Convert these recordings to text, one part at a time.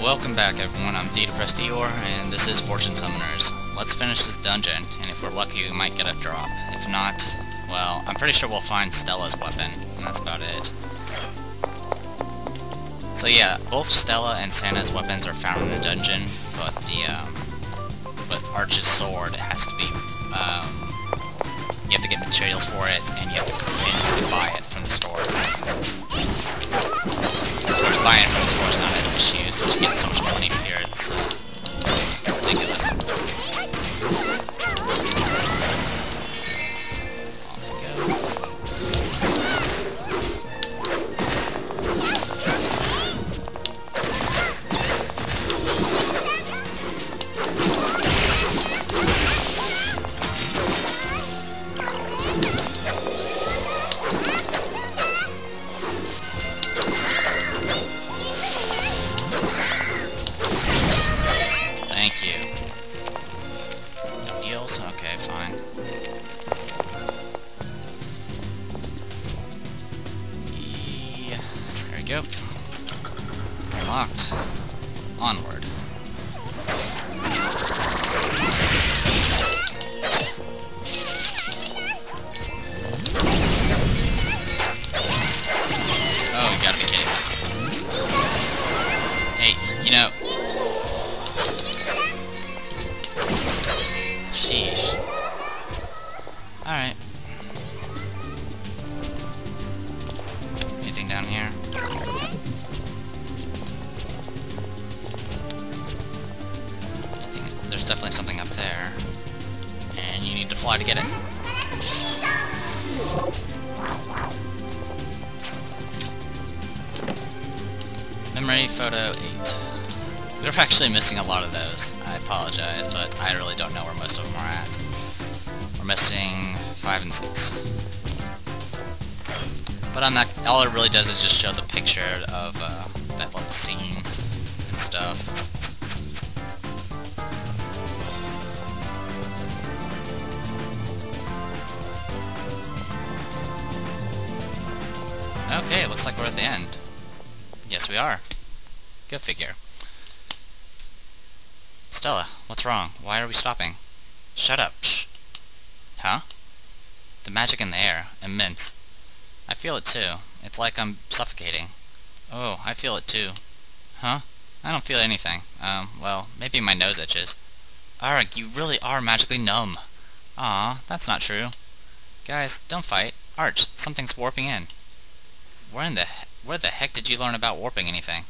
Welcome back everyone, I'm Depressed Eeyore, and this is Fortune Summoners. Let's finish this dungeon, and if we're lucky we might get a drop. If not, well, I'm pretty sure we'll find Stella's weapon, and that's about it. So yeah, both Stella and Santa's weapons are found in the dungeon, but but Arch's sword has to be, you have to get materials for it, and you have to buy it from the store. Of course, buying it from the store is not an issue, so to get so much money here, it's ridiculous. Off we go. Thank you. No heals? Okay, fine. Yeah, there we go. Unlocked. Onward. Oh, you gotta be kidding me. Hey, you know... Sheesh. Alright. Anything down here? There's definitely something up there. And you need to fly to get it. Memory photo 8. We're actually missing a lot of those. I apologize, but I really don't know where most of them are at. We're missing 5 and 6. But I'm not. All it really does is just show the picture of that little scene and stuff. Okay, looks like we're at the end. Yes, we are. Go figure. Stella, what's wrong? Why are we stopping? Shut up, shh. Huh? The magic in the air. Immense. I feel it too. It's like I'm suffocating. Oh, I feel it too. Huh? I don't feel anything. Well, maybe my nose itches. Arg, you really are magically numb. Aw, that's not true. Guys, don't fight. Arch, something's warping in. Where the heck did you learn about warping anything?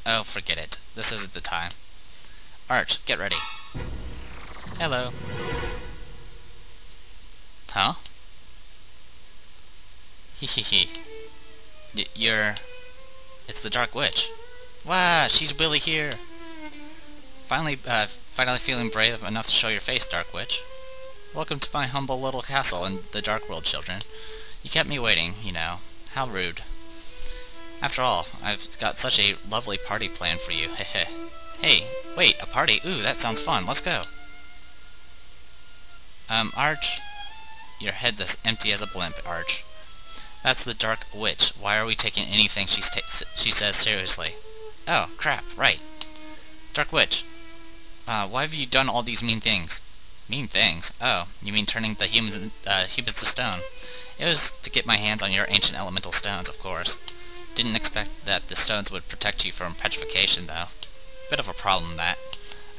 Oh, forget it. This isn't the time. Arch, get ready. Hello. Huh? Hehehe. It's the Dark Witch. Wow, she's really here. Finally feeling brave enough to show your face, Dark Witch. Welcome to my humble little castle in the Dark World, children. You kept me waiting, you know. How rude. After all, I've got such a lovely party planned for you, hehe. Hey, wait, a party? Ooh, that sounds fun. Let's go. Arch? Your head's as empty as a blimp, Arch. That's the Dark Witch. Why are we taking anything she says seriously? Oh, crap, right. Dark Witch. Why have you done all these mean things? Mean things? Oh, you mean turning the humans to stone. It was to get my hands on your ancient elemental stones, of course. Didn't expect that the stones would protect you from petrification, though. Bit of a problem, that.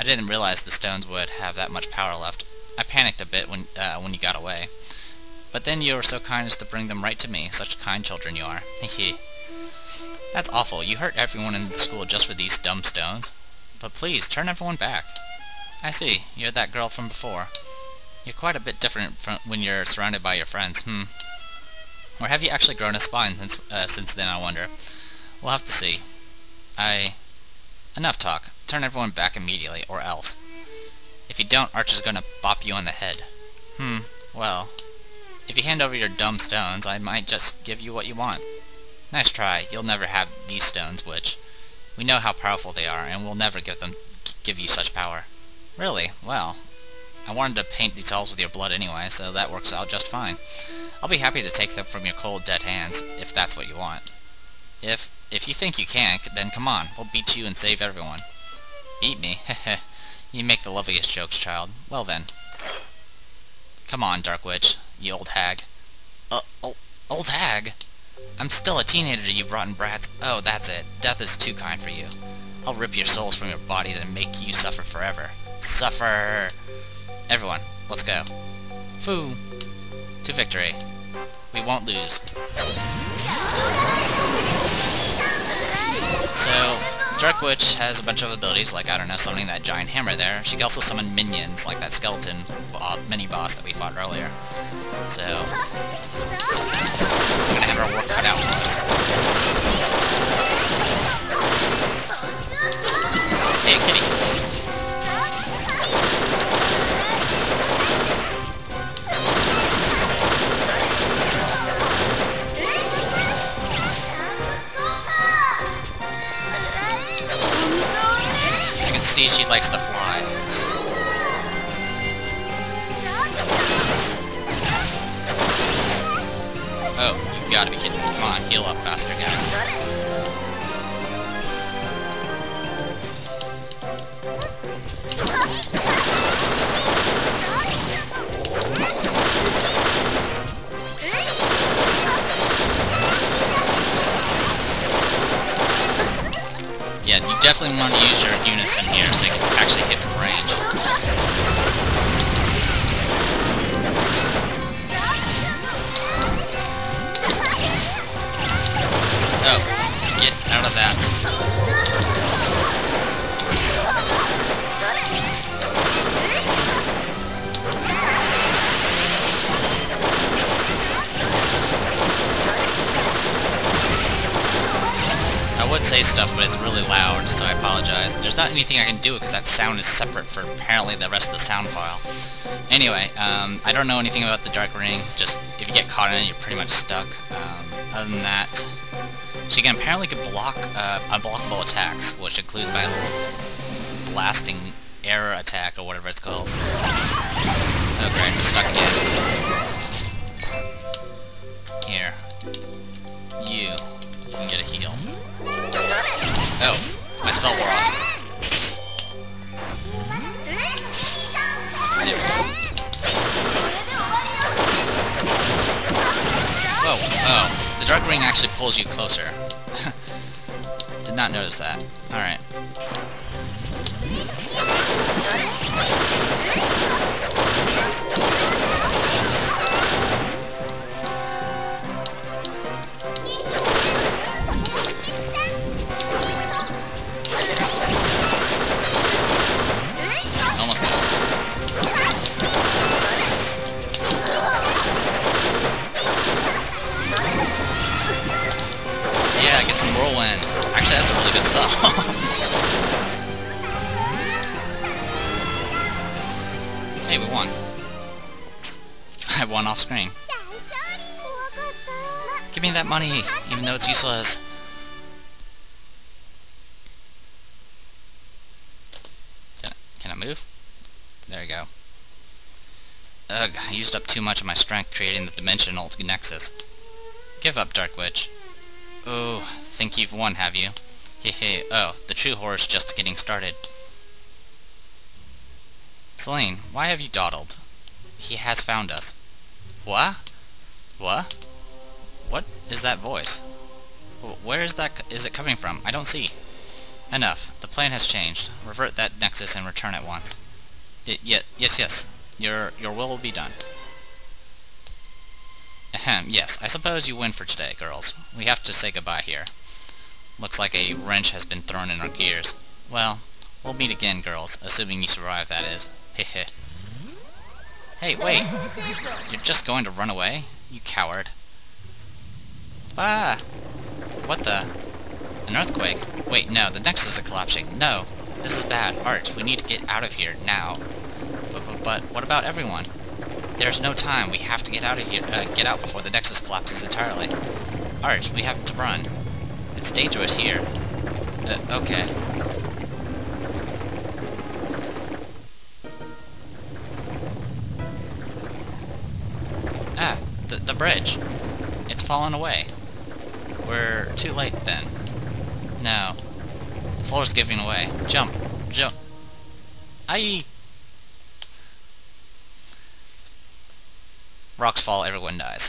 I didn't realize the stones would have that much power left. I panicked a bit when you got away. But then you were so kind as to bring them right to me. Such kind children you are. Hehe. That's awful. You hurt everyone in the school just for these dumb stones. But please, turn everyone back. I see. You're that girl from before. You're quite a bit different from when you're surrounded by your friends. Or have you actually grown a spine since then, I wonder? We'll have to see. Enough talk. Turn everyone back immediately, or else. If you don't, Arch is gonna bop you on the head. Well. If you hand over your dumb stones, I might just give you what you want. Nice try. You'll never have these stones, Witch. We know how powerful they are, and we'll never give you such power. Really? Well, I wanted to paint these halls with your blood anyway, so that works out just fine. I'll be happy to take them from your cold, dead hands, if that's what you want. If If you think you can't, then come on. We'll beat you and save everyone. Beat me? Heh. You make the loveliest jokes, child. Well then. Come on, Dark Witch, you old hag. Old hag? I'm still a teenager, you rotten brats. Oh, that's it. Death is too kind for you. I'll rip your souls from your bodies and make you suffer forever. Suffer! Everyone, let's go. Foo! To victory. We won't lose. So, Dark Witch has a bunch of abilities, like, I don't know, summoning that giant hammer there. She can also summon minions, like that skeleton mini-boss that we fought earlier. So, we're gonna have our work cut out for us. Hey, kitty! See, she likes to fly. Oh, you gotta be kidding me. Come on, heal up faster, guys. Yeah, you definitely want to use your unison here so you can actually hit from range. Oh, get out of that. I would say stuff, but it's really loud, so I apologize. There's not anything I can do because that sound is separate for apparently the rest of the sound file. Anyway, I don't know anything about the Dark Ring, just if you get caught in it, you're pretty much stuck. Other than that, she can apparently block unblockable attacks, which includes my little blasting air attack, or whatever it's called. Okay, I'm stuck again. Here. You can get a heal. Oh, my spell wore off. There we go. Whoa, oh, the Dark Ring actually pulls you closer. Did not notice that. Alright. Whirlwind. Actually, that's a really good spell. Hey, we won. I won off screen. Give me that money, even though it's useless. Can I move? There we go. Ugh, I used up too much of my strength creating the dimensional nexus. Give up, Dark Witch. Oh, think you've won, have you? Hehe, oh, the true horror's just getting started. Selene, why have you dawdled? He has found us. What? What? What is that voice? Where is it coming from? I don't see. Enough. The plan has changed. Revert that nexus and return at once. Yes. Your will be done. Ahem, yes, I suppose you win for today, girls. We have to say goodbye here. Looks like a wrench has been thrown in our gears. Well, we'll meet again, girls, assuming you survive, that is. Hehe. Hey, wait! You're just going to run away? You coward. Ah! What the? An earthquake? Wait, no, the nexus is collapsing. No! This is bad. Arch, we need to get out of here, now. But what about everyone? There's no time. We have to get out of here. Get out before the nexus collapses entirely. Arch, we have to run. It's dangerous here. Okay. Ah, the bridge. It's fallen away. We're too late then. No. The floor's giving away. Jump. Jump. Aye! Rocks fall, everyone dies.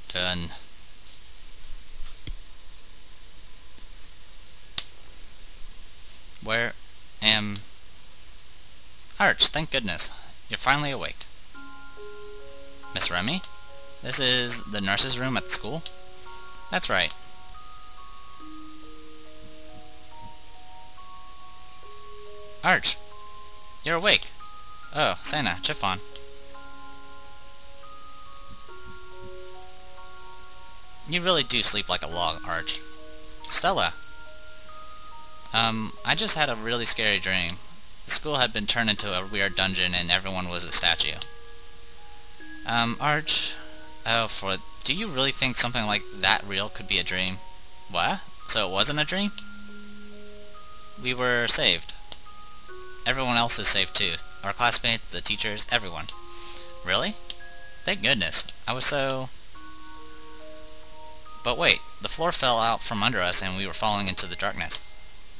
Fun. Where am... Arch, thank goodness. You're finally awake. Miss Remy? This is the nurse's room at the school? That's right. Arch! You're awake! Oh, Santa, Chiffon. You really do sleep like a log, Arch. Stella! I just had a really scary dream. The school had been turned into a weird dungeon and everyone was a statue. Arch... Oh, do you really think something like that real could be a dream? What? So it wasn't a dream? We were saved. Everyone else is saved too. Our classmates, the teachers, everyone. Really? Thank goodness. I was so... But wait, the floor fell out from under us and we were falling into the darkness.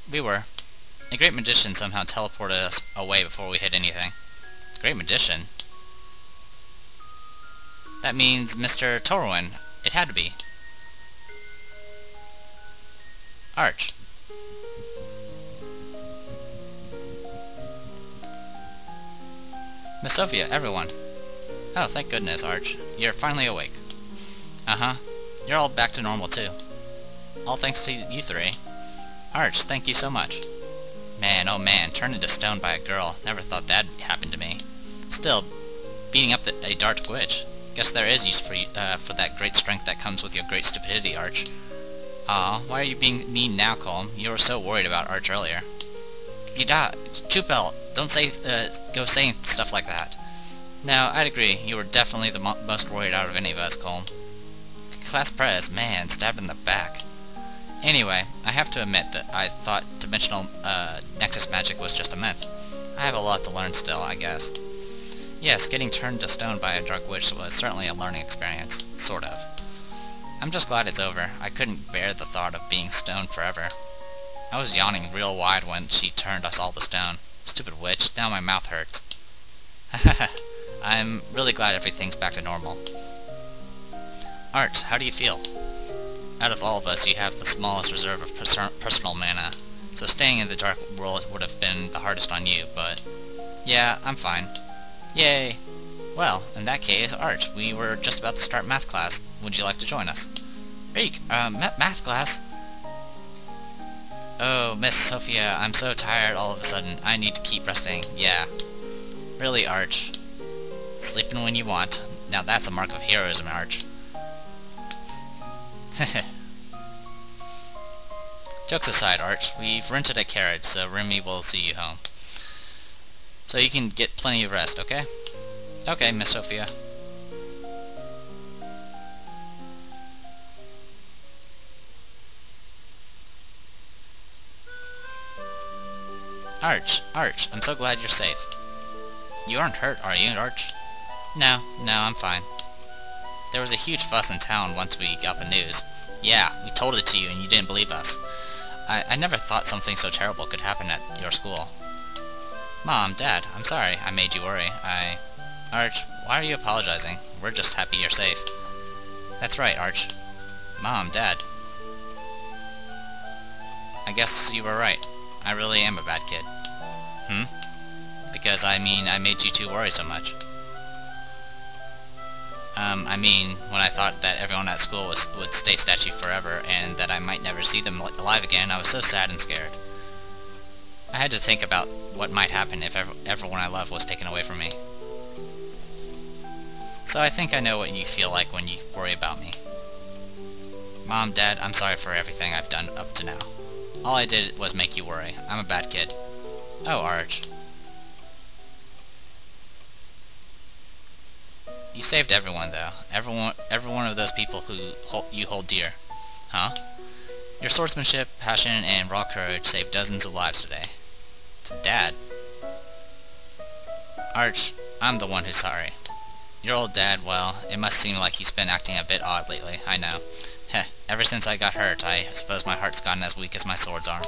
We were. A great magician somehow teleported us away before we hit anything. Great magician? That means Mr. Torwin. It had to be. Arch. Miss Sophia, everyone. Oh, thank goodness, Arch. You're finally awake. Uh-huh. You're all back to normal, too. All thanks to you three. Arch, thank you so much. Man, oh man, turned into stone by a girl. Never thought that'd happen to me. Still, beating up a dark witch. Guess there is use for that great strength that comes with your great stupidity, Arch. Aw, why are you being mean now, Colm? You were so worried about Arch earlier. Gida, Chupel, don't go saying stuff like that. No, I'd agree. You were definitely the most worried out of any of us, Colm. Class Prez, man, stabbed in the back. Anyway, I have to admit that I thought dimensional Nexus magic was just a myth. I have a lot to learn still, I guess. Yes, getting turned to stone by a dark witch was certainly a learning experience. Sort of. I'm just glad it's over. I couldn't bear the thought of being stoned forever. I was yawning real wide when she turned us all to stone. Stupid witch, now my mouth hurts. I'm really glad everything's back to normal. Arch, how do you feel? Out of all of us, you have the smallest reserve of personal mana, so staying in the dark world would have been the hardest on you, but... Yeah, I'm fine. Yay! Well, in that case, Arch, we were just about to start math class. Would you like to join us? Eek, math class? Oh, Miss Sophia, I'm so tired all of a sudden. I need to keep resting. Yeah. Really, Arch. Sleeping when you want. Now that's a mark of heroism, Arch. Jokes aside, Arch, we've rented a carriage, so Remy will see you home. So you can get plenty of rest, okay? Okay, Miss Sophia. Arch, I'm so glad you're safe. You aren't hurt, are you, Arch? No, I'm fine. There was a huge fuss in town once we got the news. Yeah, we told it to you and you didn't believe us. I never thought something so terrible could happen at your school. Mom, Dad, I'm sorry I made you worry. Arch, why are you apologizing? We're just happy you're safe. That's right, Arch. Mom, Dad. I guess you were right. I really am a bad kid. Because, I made you two worry so much. When I thought that everyone at school would stay statue forever, and that I might never see them alive again, I was so sad and scared. I had to think about what might happen if everyone I love was taken away from me. So I think I know what you feel like when you worry about me. Mom, Dad, I'm sorry for everything I've done up to now. All I did was make you worry. I'm a bad kid. Oh, Arch. You saved everyone, though. Every one of those people who you hold dear. Huh? Your swordsmanship, passion, and raw courage saved dozens of lives today. To Dad. Arch, I'm the one who's sorry. Your old dad, well, it must seem like he's been acting a bit odd lately, I know. Heh, ever since I got hurt, I suppose my heart's gotten as weak as my sword's arm.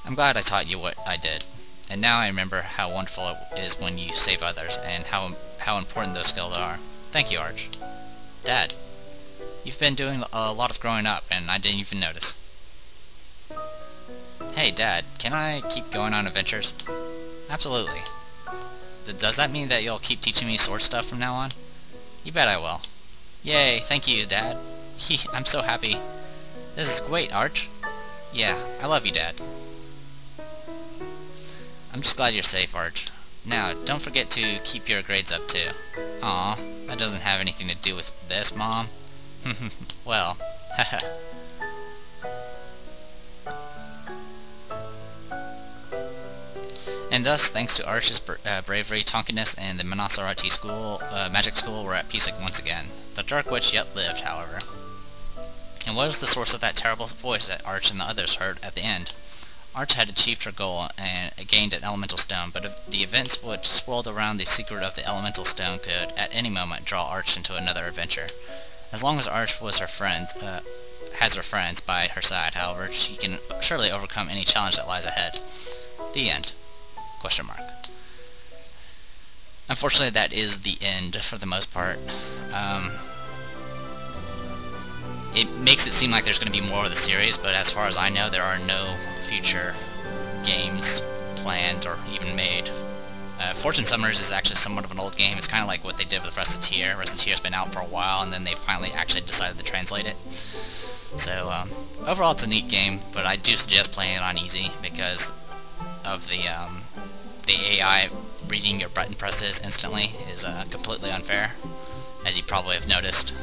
I'm glad I taught you what I did, and now I remember how wonderful it is when you save others, and how important those skills are. Thank you, Arch. Dad, you've been doing a lot of growing up, and I didn't even notice. Hey, Dad, can I keep going on adventures? Absolutely. Does that mean that you'll keep teaching me sword stuff from now on? You bet I will. Yay, thank you, Dad. I'm so happy. This is great, Arch. Yeah, I love you, Dad. I'm just glad you're safe, Arch. Now, don't forget to keep your grades up, too. Aw, that doesn't have anything to do with this, Mom. Well, haha. And thus, thanks to Arch's bravery, tonkiness, and the Monosarati school, magic school, we're at peace once again. The Dark Witch yet lived, however. And what was the source of that terrible voice that Arch and the others heard at the end? Arch had achieved her goal and gained an elemental stone, but the events which swirled around the secret of the elemental stone could, at any moment, draw Arch into another adventure. As long as Arch was has her friends by her side, however, she can surely overcome any challenge that lies ahead. The end. Question mark. Unfortunately, that is the end for the most part. It makes it seem like there's going to be more of the series, but as far as I know, there are no future games planned or even made. Fortune Summoners is actually somewhat of an old game. It's kind of like what they did with Reciteer. Reciteer's been out for a while, and then they finally actually decided to translate it. So, overall it's a neat game, but I do suggest playing it on easy because of the AI reading your button presses instantly is completely unfair, as you probably have noticed.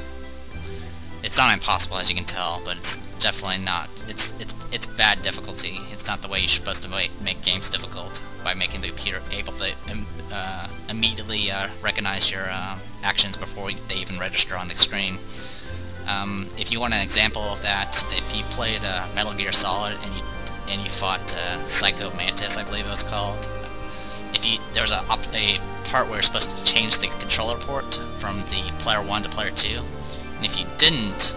It's not impossible, as you can tell, but it's definitely not. It's bad difficulty. It's not the way you're supposed to make games difficult, by making the computer able to immediately recognize your actions before they even register on the screen. If you want an example of that, if you played Metal Gear Solid and you fought Psycho Mantis, I believe it was called. There was a part where you're supposed to change the controller port from the player 1 to player 2, and if you didn't,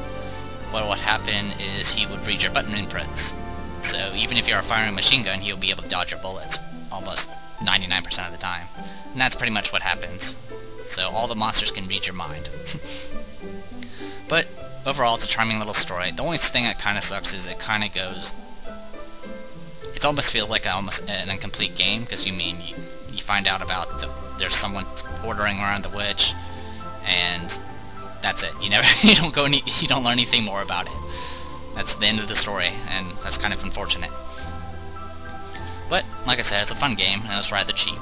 what would happen is he would read your button inputs. So even if you're firing a machine gun, he'll be able to dodge your bullets almost 99% of the time. And that's pretty much what happens. So all the monsters can read your mind. But overall, it's a charming little story. The only thing that kind of sucks is it kind of goes... It almost feels like almost an incomplete game, because you find out about there's someone ordering around the witch, and that's it. You don't learn anything more about it. That's the end of the story, and that's kind of unfortunate. But like I said, it's a fun game, and it's rather cheap.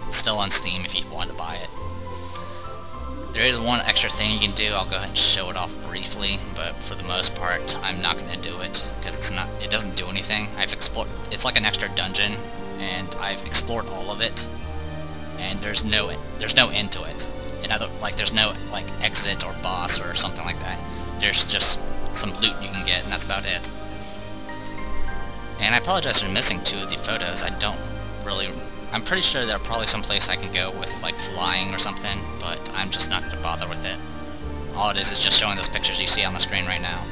It's still on Steam if you want to buy it. There is one extra thing you can do. I'll go ahead and show it off briefly, but for the most part, I'm not going to do it because it doesn't do anything. I've explored. It's like an extra dungeon, and I've explored all of it, and there's no end to it. There's no exit or boss or something like that. There's just some loot you can get, and that's about it. And I apologize for missing 2 of the photos. I'm pretty sure there's probably some place I can go with flying or something, but I'm just not going to bother with it. All it is just showing those pictures you see on the screen right now.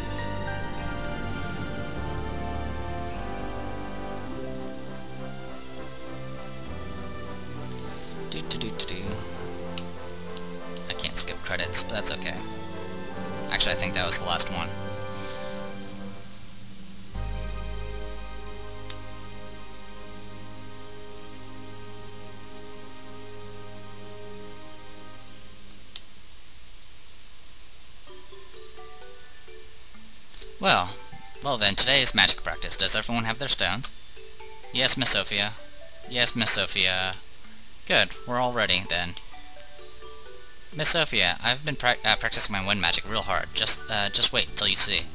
I can't skip credits, but that's okay. Actually, I think that was the last one. Well then, today is magic practice. Does everyone have their stones? Yes, Miss Sophia. Yes, Miss Sophia. Good, we're all ready, then. Miss Sophia, I've been practicing my wind magic real hard. Just wait until you see.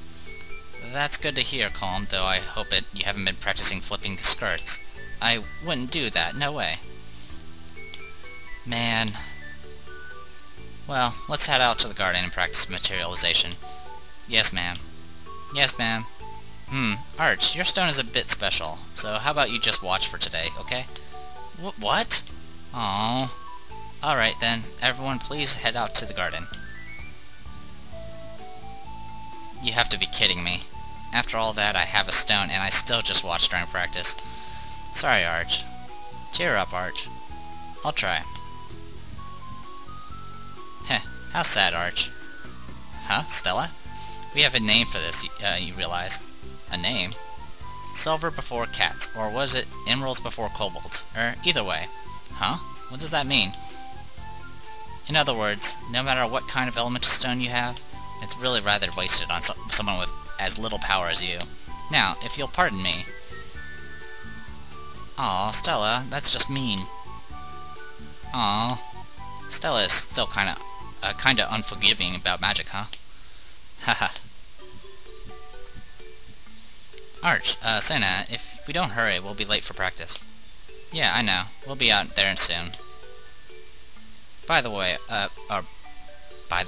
That's good to hear, Calm, though I hope you haven't been practicing flipping the skirts. I wouldn't do that, no way. Man. Well, let's head out to the garden and practice materialization. Yes, ma'am. Yes, ma'am. Arch, your stone is a bit special, so how about you just watch for today, okay? What? Oh. Alright then, everyone please head out to the garden. You have to be kidding me. After all that, I have a stone, and I still just watched during practice. Sorry, Arch. Cheer up, Arch. I'll try. Heh, how sad, Arch. Huh, Stella? We have a name for this, you realize. A name? Silver before cats, or was it emeralds before kobolds? Either way. Huh? What does that mean? In other words, no matter what kind of elemental stone you have, it's really rather wasted on someone with as little power as you. Now, if you'll pardon me... Aw, Stella, that's just mean. Aw. Stella is still kinda unforgiving about magic, huh? Haha. Arch, Santa, if we don't hurry, we'll be late for practice. Yeah, I know. We'll be out there soon. By the way, by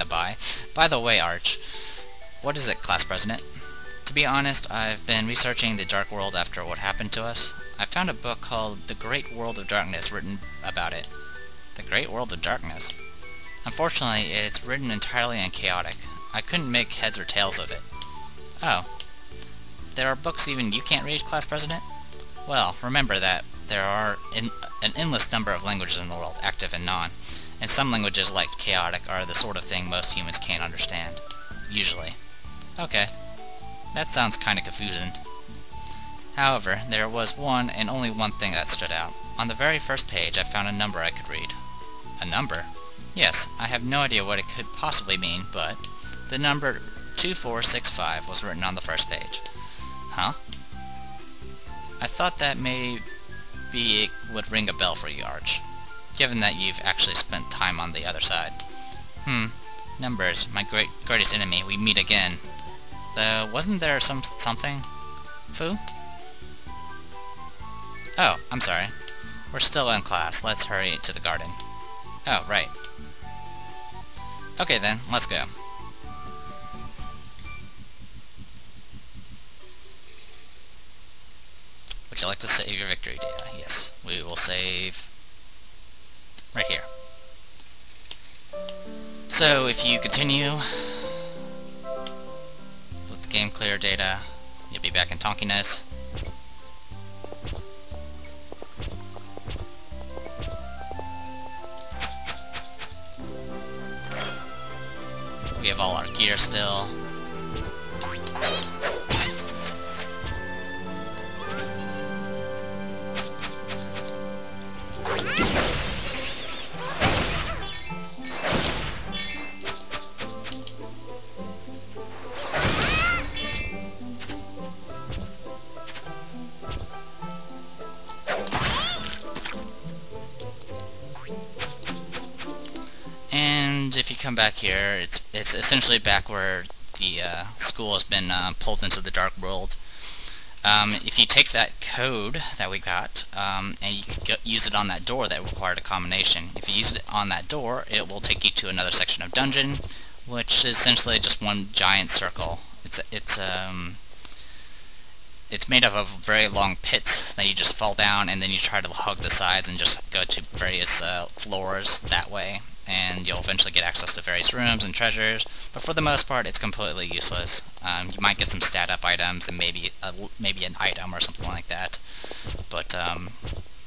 the way, Arch, what is it, Class President? To be honest, I've been researching the Dark World after what happened to us. I found a book called The Great World of Darkness written about it. The Great World of Darkness? Unfortunately, it's written entirely in chaotic. I couldn't make heads or tails of it. Oh. There are books even you can't read, Class President? Well, remember that there are an endless number of languages in the world, active and non, and some languages, like chaotic, are the sort of thing most humans can't understand. Usually. Okay. That sounds kinda confusing. However, there was one and only one thing that stood out. On the very first page, I found a number I could read. A number? Yes, I have no idea what it could possibly mean, but the number 2465 was written on the first page. Huh? I thought that maybe it would ring a bell for you, Arch, given that you've actually spent time on the other side. Numbers, my greatest enemy, we meet again. Though, wasn't there something? Fu? Oh, I'm sorry. We're still in class. Let's hurry to the garden. Oh, right. Okay then, let's go. Would you like to save your victory data? Yes, we will save right here. So, if you continue with the game clear data, you'll be back in Tonkiness. We have all our gear still. And if you come back here, it's essentially back where the school has been pulled into the Dark World. If you take that code that we got, and you could use it on that door that required a combination. If you use it on that door, it will take you to another section of dungeon, which is essentially just one giant circle. It's made up of very long pits that you just fall down, and then you try to hug the sides and just go to various floors that way. And you'll eventually get access to various rooms and treasures, but for the most part, it's completely useless. You might get some stat up items and maybe an item or something like that, but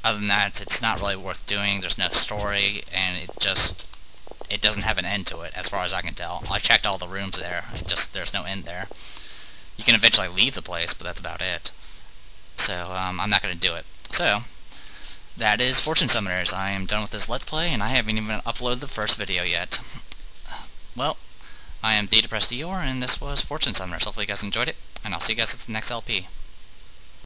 other than that, it's not really worth doing. There's no story, and it doesn't have an end to it, as far as I can tell. I checked all the rooms there. There's no end there. You can eventually leave the place, but that's about it. So I'm not going to do it. So that is Fortune Summoners. I am done with this Let's Play, and I haven't even uploaded the first video yet. Well, I am TheDepressed Eeyore, and this was Fortune Summoners. Hopefully you guys enjoyed it, and I'll see you guys at the next LP.